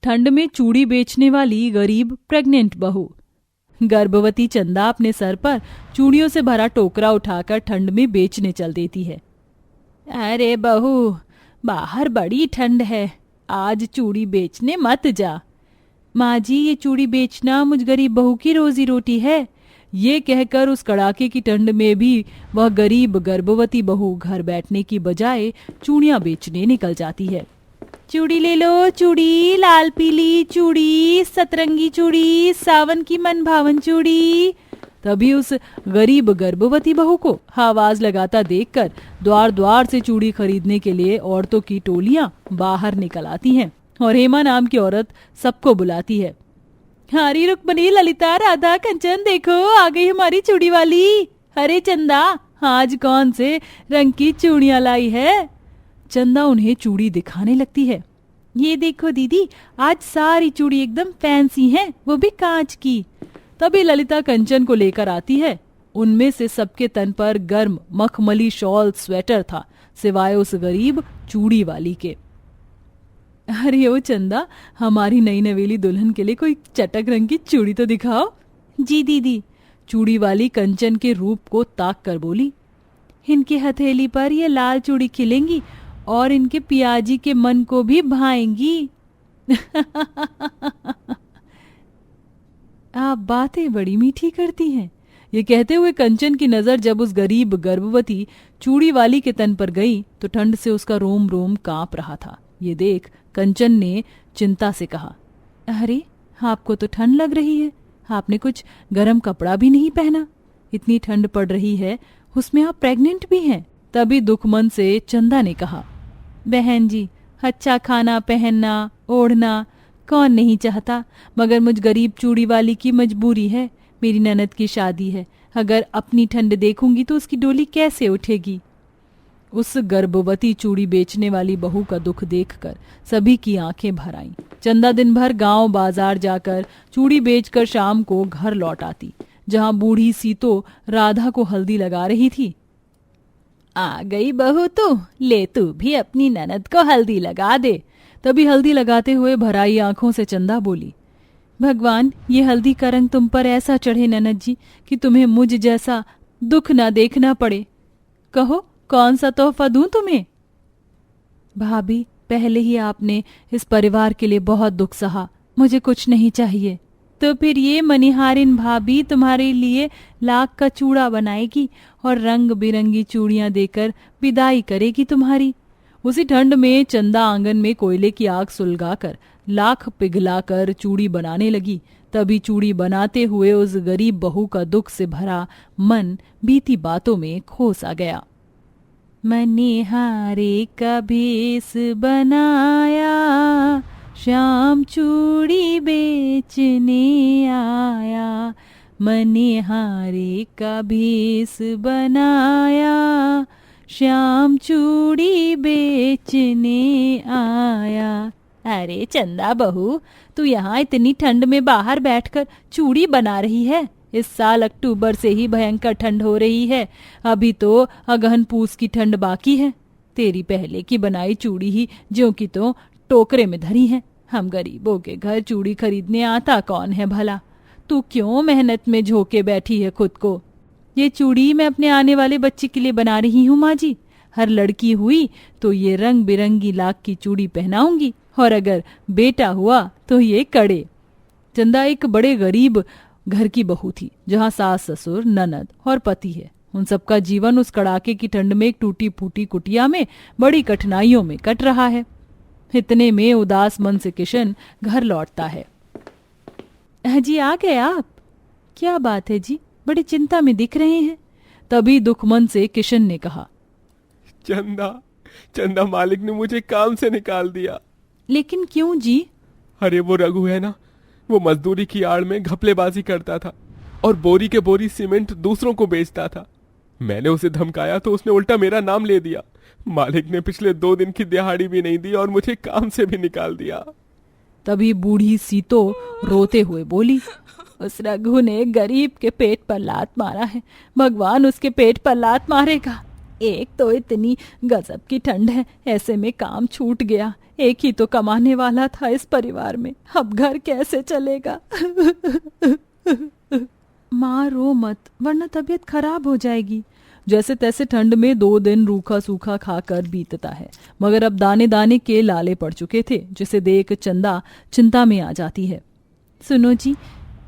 ठंड में चूड़ी बेचने वाली गरीब प्रेग्नेंट बहू। गर्भवती चंदा अपने सर पर चूड़ियों से भरा टोकरा उठाकर ठंड में बेचने चल देती है। अरे बहू, बाहर बड़ी ठंड है, आज चूड़ी बेचने मत जा। माँ जी, ये चूड़ी बेचना मुझ गरीब बहू की रोजी रोटी है। ये कहकर उस कड़ाके की ठंड में भी वह गरीब गर्भवती बहू घर बैठने की बजाय चूड़ियां बेचने निकल जाती है। चूड़ी ले लो, चूड़ी, लाल पीली चूड़ी, सतरंगी चूड़ी, सावन की मन भावन चूड़ी। तभी उस गरीब गर्भवती बहू को आवाज लगाता देखकर द्वार द्वार से चूड़ी खरीदने के लिए औरतों की टोलियां बाहर निकल आती हैं और हेमा नाम की औरत सबको बुलाती है। हरी रुक्मणी, ललिता, राधा, कंचन, देखो आ गई हमारी चूड़ी वाली। अरे चंदा, आज कौन से रंग की चूड़ियां लाई है? चंदा उन्हें चूड़ी दिखाने लगती है। ये देखो दीदी, आज सारी चूड़ी एकदम फैंसी हैं, वो भी कांच की। तभी ललिता कंचन को लेकर आती है। उनमें से सबके तन पर गर्म मखमली शॉल स्वेटर था, सिवाय उस गरीब चूड़ी वाली के। अरे ओ चंदा, हमारी नई नवेली दुल्हन के लिए कोई चटक रंग की चूड़ी तो दिखाओ। जी दीदी, चूड़ी वाली कंचन के रूप को ताक कर बोली। इनकी हथेली पर ये लाल चूड़ी खिलेंगी और इनके पियाजी के मन को भी भाएंगी। आप बातें बड़ी मीठी करती हैं। ये कहते हुए कंचन की नजर जब उस गरीब गर्भवती चूड़ी वाली के तन पर गई तो ठंड से उसका रोम रोम कांप रहा था। ये देख कंचन ने चिंता से कहा, अरे आपको तो ठंड लग रही है, आपने कुछ गर्म कपड़ा भी नहीं पहना। इतनी ठंड पड़ रही है, उसमें आप प्रेग्नेंट भी हैं। तभी दुखमन से चंदा ने कहा, बहन जी, अच्छा खाना पहनना ओढ़ना कौन नहीं चाहता, मगर मुझ गरीब चूड़ी वाली की मजबूरी है। मेरी ननद की शादी है, अगर अपनी ठंड देखूंगी तो उसकी डोली कैसे उठेगी। उस गर्भवती चूड़ी बेचने वाली बहू का दुख देखकर सभी की आंखें भर आईं। चंदा दिन भर गांव बाजार जाकर चूड़ी बेचकर शाम को घर लौट आती, जहां बूढ़ी सीतो राधा को हल्दी लगा रही थी। आ गई बहू तू, ले तू भी अपनी ननद को हल्दी लगा दे। तभी हल्दी लगाते हुए भराई आंखों से चंदा बोली, भगवान, ये हल्दी का रंग तुम पर ऐसा चढ़े ननद जी कि तुम्हें मुझ जैसा दुख ना देखना पड़े। कहो कौन सा तोहफा दूं तुम्हें? भाभी, पहले ही आपने इस परिवार के लिए बहुत दुख सहा, मुझे कुछ नहीं चाहिए। तो फिर ये मनिहारिन भाभी तुम्हारे लिए लाख का चूड़ा बनाएगी और रंग बिरंगी चूड़ियां देकर विदाई करेगी तुम्हारी। उसी ठंड में चंदा आंगन में कोयले की आग सुलगाकर लाख पिघलाकर चूड़ी बनाने लगी। तभी चूड़ी बनाते हुए उस गरीब बहू का दुख से भरा मन बीती बातों में खो सा गया। मनिहारे का भेष बनाया, श्याम चूड़ी बेचने आया। मनिहारे का भेष बनाया, श्याम चूड़ी बेचने आया। अरे चंदा बहू, तू यहाँ इतनी ठंड में बाहर बैठकर चूड़ी बना रही है। इस साल अक्टूबर से ही भयंकर ठंड हो रही है, अभी तो अगहन पूस की ठंड बाकी है। तेरी पहले की बनाई चूड़ी ही ज्यों की तो टोकरे में धरी है। हम गरीबों के घर चूड़ी खरीदने आता कौन है भला? तू क्यों मेहनत में झोंके बैठी है खुद को? ये चूड़ी मैं अपने आने वाले बच्चे के लिए बना रही हूँ माँ जी। हर लड़की हुई तो ये रंग बिरंगी लाख की चूड़ी पहनाऊंगी, और अगर बेटा हुआ तो ये कड़े। चंदा एक बड़े गरीब घर की बहू थी, जहाँ सास ससुर ननद और पति है। उन सबका जीवन उस कड़ाके की ठंड में एक टूटी फूटी कुटिया में बड़ी कठिनाइयों में कट रहा है। इतने में उदास मन से किशन घर लौटता है। जी आ गए आप? क्या बात है जी, बड़ी चिंता में दिख रहे हैं। तभी दुखमन से किशन ने कहा, चंदा मालिक ने मुझे काम से निकाल दिया। लेकिन क्यों जी? अरे वो रघु है ना, वो मजदूरी की आड़ में घपलेबाजी करता था और बोरी के बोरी सीमेंट दूसरों को बेचता था। मैंने उसे धमकाया तो उसने उल्टा मेरा नाम ले दिया। मालिक ने पिछले 2 दिन की दिहाड़ी भी नहीं दी और मुझे काम से भी निकाल दिया। तभी बूढ़ी सीतो रोते हुए बोली, उस रघु ने गरीब के पेट पर लात मारा है, भगवान उसके पेट पर लात मारेगा। एक तो इतनी गजब की ठंड है, ऐसे में काम छूट गया। एक ही तो कमाने वाला था इस परिवार में, अब घर कैसे चलेगा। माँ रो मत, वरना तबीयत खराब हो जाएगी। जैसे तैसे ठंड में 2 दिन रूखा सूखा खाकर बीतता है, मगर अब दाने दाने के लाले पड़ चुके थे, जिसे देख चंदा चिंता में आ जाती है। सुनो जी,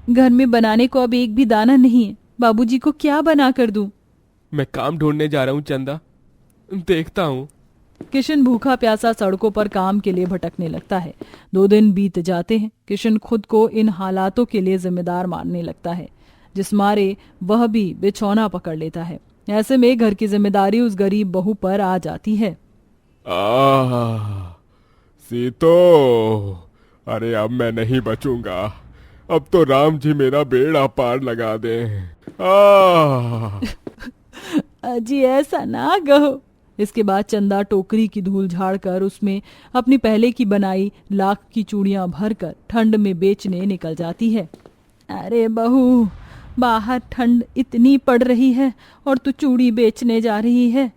घर में बनाने को अब एक भी दाना नहीं है, बाबूजी को क्या बना कर दूं? मैं काम ढूंढने जा रहा हूँ चंदा, देखता हूँ। किशन भूखा प्यासा सड़कों पर काम के लिए भटकने लगता है। 2 दिन बीत जाते हैं। किशन खुद को इन हालातों के लिए जिम्मेदार मानने लगता है, जिस मारे वह भी बिछौना पकड़ लेता है। ऐसे में घर की जिम्मेदारी उस गरीब बहू पर आ जाती है। सीतो, अरे अब मैं नहीं बचूंगा, अब तो राम जी मेरा बेड़ा पार लगा दे। अजी ऐसा ना कहो। इसके बाद चंदा टोकरी की धूल झाड़कर उसमें अपनी पहले की बनाई लाख की चूड़ियां भरकर ठंड में बेचने निकल जाती है। अरे बहू, बाहर ठंड इतनी पड़ रही है और तू चूड़ी बेचने जा रही है।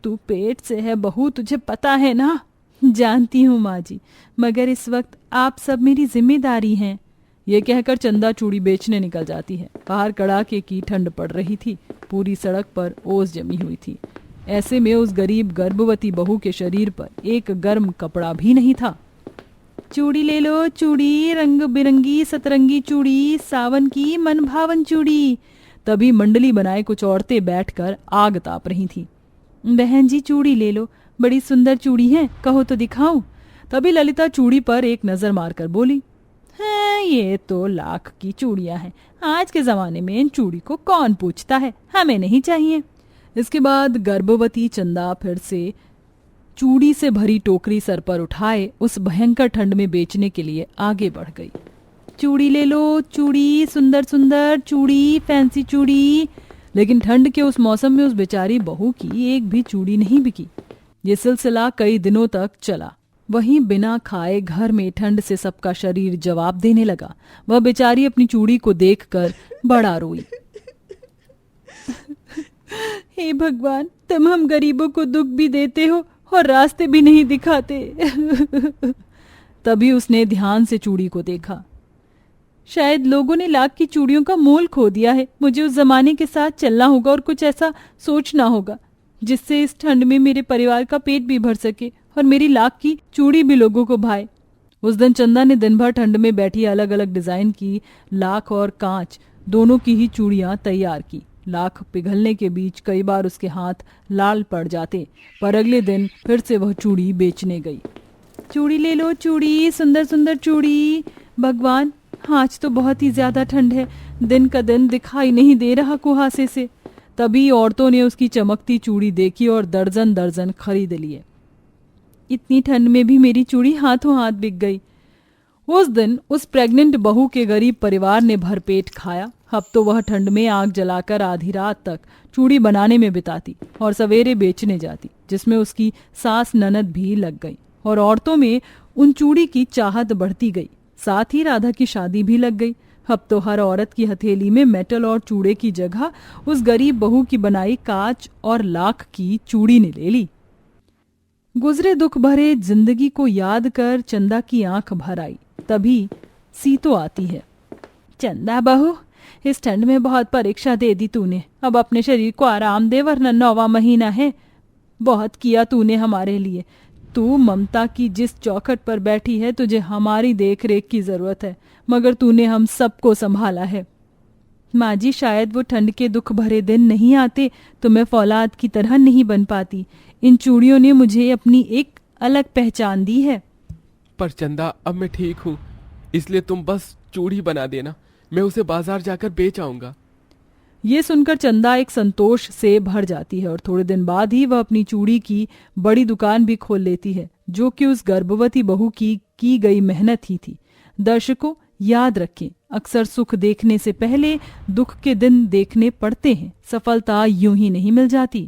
तू पेट से है बहू, तुझे पता है ना। जानती हूँ माँ जी, मगर इस वक्त आप सब मेरी जिम्मेदारी हैं। ये कहकर चंदा चूड़ी बेचने निकल जाती है। बाहर कड़ाके की ठंड पड़ रही थी, पूरी सड़क पर ओस जमी हुई थी। ऐसे में उस गरीब गर्भवती बहू के शरीर पर एक गर्म कपड़ा भी नहीं था। चूड़ी ले लो चूड़ी, रंग बिरंगी सतरंगी चूड़ी, सावन की मन भावन चूड़ी। तभी मंडली बनाए कुछ औरतें बैठकर आग ताप रही थीं। बहन जी चूड़ी ले लो, बड़ी सुंदर चूड़ी है, कहो तो दिखाऊं। तभी ललिता चूड़ी पर एक नजर मारकर बोली, हाँ ये तो लाख की चूड़ियां हैं, आज के जमाने में इन चूड़ी को कौन पूछता है, हमें नहीं चाहिए। इसके बाद गर्भवती चंदा फिर से चूड़ी से भरी टोकरी सर पर उठाए उस भयंकर ठंड में बेचने के लिए आगे बढ़ गई। चूड़ी ले लो चूड़ी, सुंदर सुंदर चूड़ी, फैंसी चूड़ी। लेकिन ठंड के उस मौसम में उस बेचारी बहू की एक भी चूड़ी नहीं बिकी। ये सिलसिला कई दिनों तक चला। वहीं बिना खाए घर में ठंड से सबका शरीर जवाब देने लगा। वह बेचारी अपनी चूड़ी को देखकर बड़ा रोई। हे भगवान, तुम हम गरीबों को दुख भी देते हो और रास्ते भी नहीं दिखाते। तभी उसने ध्यान से चूड़ी को देखा। शायद लोगों ने लाख की चूड़ियों का मोल खो दिया है। मुझे उस जमाने के साथ चलना होगा और कुछ ऐसा सोचना होगा जिससे इस ठंड में मेरे परिवार का पेट भी भर सके और मेरी लाख की चूड़ी भी लोगों को भाए। उस दिन चंदा ने दिन भर ठंड में बैठी अलग अलग डिजाइन की लाख और कांच दोनों की ही चूड़ियां तैयार की। लाख पिघलने के बीच कई बार उसके हाथ लाल पड़ जाते, पर अगले दिन फिर से वह चूड़ी बेचने गई। चूड़ी ले लो चूड़ी, सुंदर सुंदर चूड़ी। भगवान, आज तो बहुत ही ज्यादा ठंड है, दिन का दिन दिखाई नहीं दे रहा कुहासे से। तभी औरतों ने उसकी चमकती चूड़ी देखी और दर्जन दर्जन खरीद लिए। इतनी ठंड में भी मेरी चूड़ी हाथों हाथ बिक गई। उस दिन उस प्रेग्नेंट बहू के गरीब परिवार ने भरपेट खाया। अब तो वह ठंड में आग जलाकर आधी रात तक चूड़ी बनाने में बिताती और सवेरे बेचने जाती, जिसमें उसकी सास ननद भी लग गई और औरतों में उन चूड़ी की चाहत बढ़ती गई। साथ ही राधा की शादी भी लग गई। अब तो हर औरत की हथेली में मेटल और चूड़े की जगह उस गरीब बहू की बनाई कांच और लाख की चूड़ी ने ले ली। गुजरे दुख भरे जिंदगी को याद कर चंदा की आंख भर आई। तभी सीतो आती है। चंदा बहू, इस ठंड में बहुत परीक्षा दे दी तूने, अब अपने शरीर को आराम दे, वरना 9वां महीना है। बहुत किया तूने हमारे लिए। तू ममता की जिस चौखट पर बैठी है, तुझे हमारी देख रेख की जरूरत है, मगर तूने हम सबको संभाला है। माँ जी, शायद वो ठंड के दुख भरे दिन नहीं आते तो मैं फौलाद की तरह नहीं बन पाती। इन चूड़ियों ने मुझे अपनी एक अलग पहचान दी है। पर चंदा, अब मैं ठीक हूँ, इसलिए तुम बस चूड़ी बना देना, मैं उसे बाजार जाकर बेच आऊंगा। ये सुनकर चंदा एक संतोष से भर जाती है और थोड़े दिन बाद ही वह अपनी चूड़ी की बड़ी दुकान भी खोल लेती है, जो कि उस गर्भवती बहू की गई मेहनत ही थी। दर्शकों, याद रखें, अक्सर सुख देखने से पहले दुख के दिन देखने पड़ते हैं। सफलता यूं ही नहीं मिल जाती।